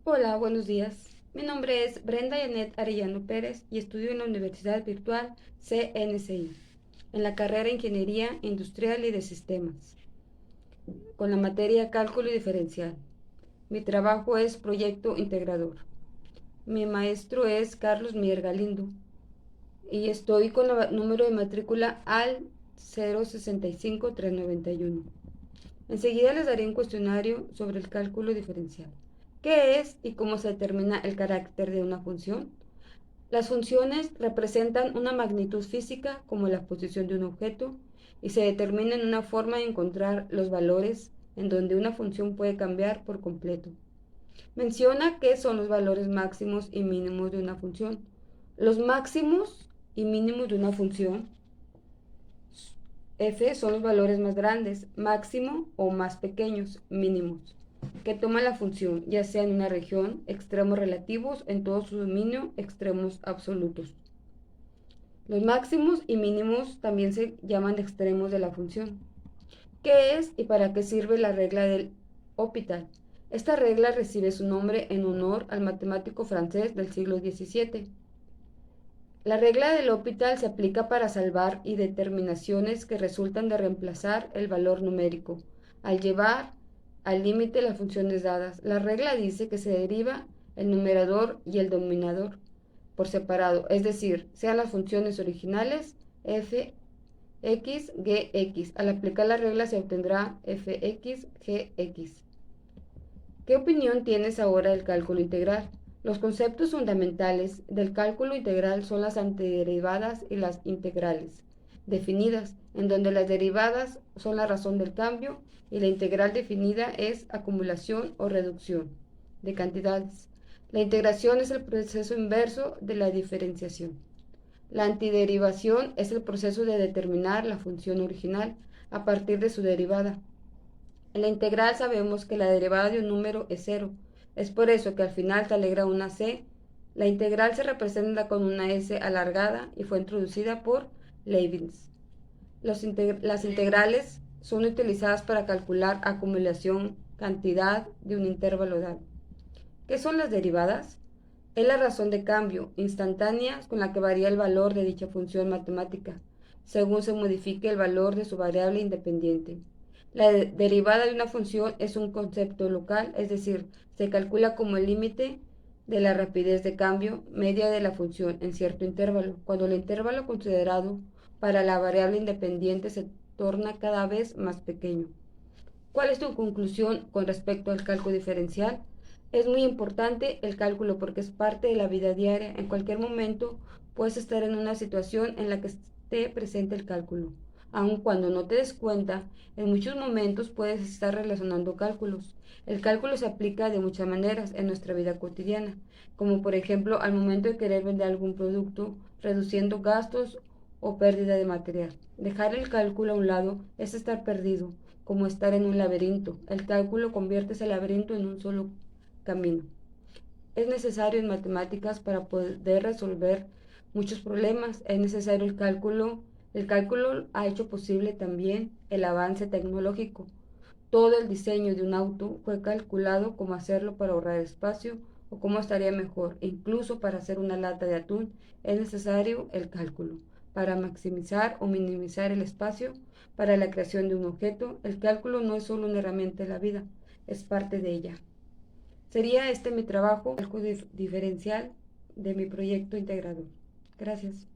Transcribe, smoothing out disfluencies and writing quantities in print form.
Hola, buenos días. Mi nombre es Brenda Janet Arellano Pérez y estudio en la Universidad Virtual CNCI, en la carrera Ingeniería Industrial y de Sistemas, con la materia Cálculo Diferencial. Mi trabajo es Proyecto Integrador. Mi maestro es Carlos Mier Galindo y estoy con el número de matrícula al 065391. Enseguida les daré un cuestionario sobre el cálculo diferencial. ¿Qué es y cómo se determina el carácter de una función? Las funciones representan una magnitud física como la posición de un objeto y se determina en una forma de encontrar los valores en donde una función puede cambiar por completo. Menciona qué son los valores máximos y mínimos de una función. Los máximos y mínimos de una función F son los valores más grandes, máximo o más pequeños, mínimos, que toma la función, ya sea en una región, extremos relativos, en todo su dominio, extremos absolutos. Los máximos y mínimos también se llaman extremos de la función. ¿Qué es y para qué sirve la regla del Hopital? Esta regla recibe su nombre en honor al matemático francés del siglo XVII. La regla del Hopital se aplica para salvar y determinaciones que resultan de reemplazar el valor numérico, al llevar al límite las funciones dadas. La regla dice que se deriva el numerador y el denominador por separado, es decir, sean las funciones originales f, x, g, x. Al aplicar la regla se obtendrá fx, gx. ¿Qué opinión tienes ahora del cálculo integral? Los conceptos fundamentales del cálculo integral son las antiderivadas y las integrales definidas, en donde las derivadas son la razón del cambio y la integral definida es acumulación o reducción de cantidades. La integración es el proceso inverso de la diferenciación. La antiderivación es el proceso de determinar la función original a partir de su derivada. En la integral sabemos que la derivada de un número es cero. Es por eso que al final se alegra una c. La integral se representa con una s alargada y fue introducida por Leibniz. Las integrales son utilizadas para calcular acumulación, cantidad de un intervalo dado. ¿Qué son las derivadas? Es la razón de cambio instantánea con la que varía el valor de dicha función matemática, según se modifique el valor de su variable independiente. La derivada de una función es un concepto local, es decir, se calcula como el límite de la rapidez de cambio media de la función en cierto intervalo, cuando el intervalo considerado para la variable independiente se torna cada vez más pequeño. ¿Cuál es tu conclusión con respecto al cálculo diferencial? Es muy importante el cálculo porque es parte de la vida diaria. En cualquier momento puedes estar en una situación en la que esté presente el cálculo. Aun cuando no te des cuenta, en muchos momentos puedes estar relacionando cálculos. El cálculo se aplica de muchas maneras en nuestra vida cotidiana, como por ejemplo al momento de querer vender algún producto, reduciendo gastos o pérdida de material. Dejar el cálculo a un lado es estar perdido, como estar en un laberinto. El cálculo convierte ese laberinto en un solo camino. Es necesario en matemáticas para poder resolver muchos problemas. Es necesario el cálculo. El cálculo ha hecho posible también el avance tecnológico. Todo el diseño de un auto fue calculado cómo hacerlo para ahorrar espacio o cómo estaría mejor. E incluso para hacer una lata de atún es necesario el cálculo. Para maximizar o minimizar el espacio, para la creación de un objeto, el cálculo no es solo una herramienta de la vida, es parte de ella. Sería este mi trabajo, el cálculo diferencial de mi proyecto integrador. Gracias.